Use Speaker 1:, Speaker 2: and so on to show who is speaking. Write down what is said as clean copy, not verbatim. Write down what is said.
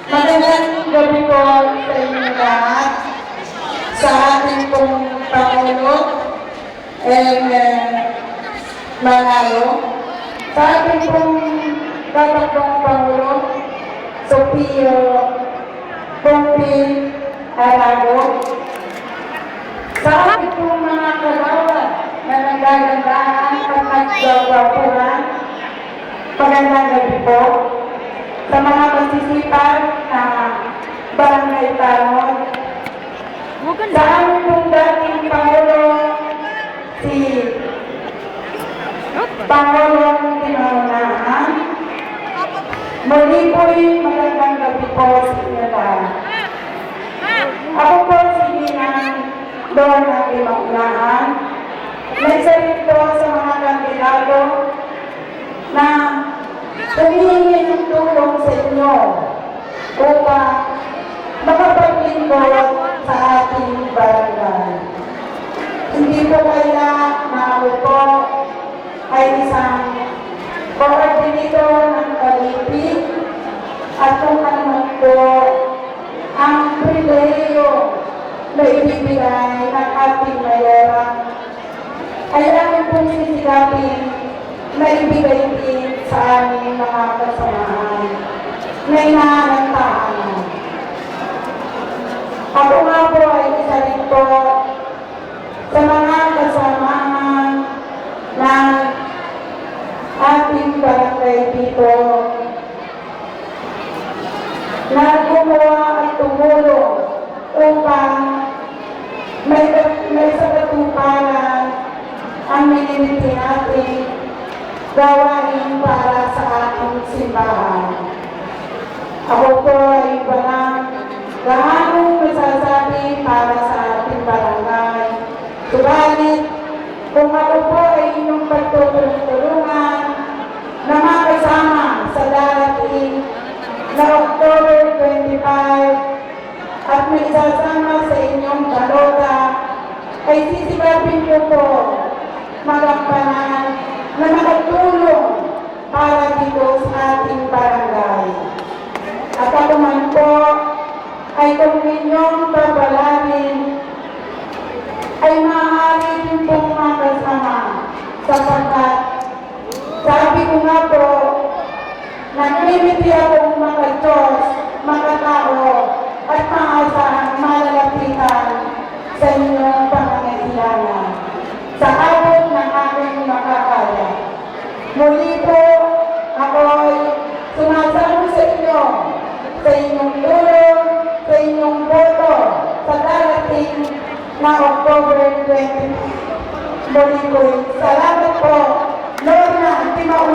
Speaker 1: Magandang gabi po sa inyo lahat, sa ating pong Pangulo, Manalo, sa ating pong tatakbong Pangulo, Sofio Pompil Arago, sa ating pong mga kagawad na nagagandaan at nagagawapuran, magandang gabi po. Sa mga masisipag na barangay tanod, sa aming pong dating Pangulo, si Pangulong Pinaunahan, muli po'y magandang gabi po sa inyo lahat. Ako po si Ginang Lorna Pinaunahan, nagsalit po sa mga kandidato na humihingi ng tulong sa inyo upang makapaglingkod sa ating barangay. Hindi po kaya na ako po ay isang coordinator ng Kalipig at kung ano po ang pribileyo na ibibigay ng ating mayora ay aking pong sisigapin na ibigay din sa aming mga kasamahan na inaantahan. Ako nga po ay isa rin po sa mga kasamahan ng ating barangay dito na gumawa at tumulong upang may sa katuparan ang minimiti natin gawain para sa ating simbahan. Ako po ay walang gaanong masasabi para sa ating barangay. Subalit, kung ako po ay inyong pagtutulungan na makasama sa darating na October 25 at may sasama sa inyong balota, ay sisigapin ko po magampanan na makatulong para dito sa ating barangay. At ako man po ay kung inyong babalangin ay maaari din pong makasama sapagkat sabi ko nga po naglimiti akong makajos, makatao at maasahang malalapitan sa inyong pangangailangan sa abot ng aking makakaya. Muli po, ako'y sumasama sa inyo, sa inyong tulong, sa inyong boto, sa darating na October 20. Muli po, salamat po, Lorna Pinaunahan.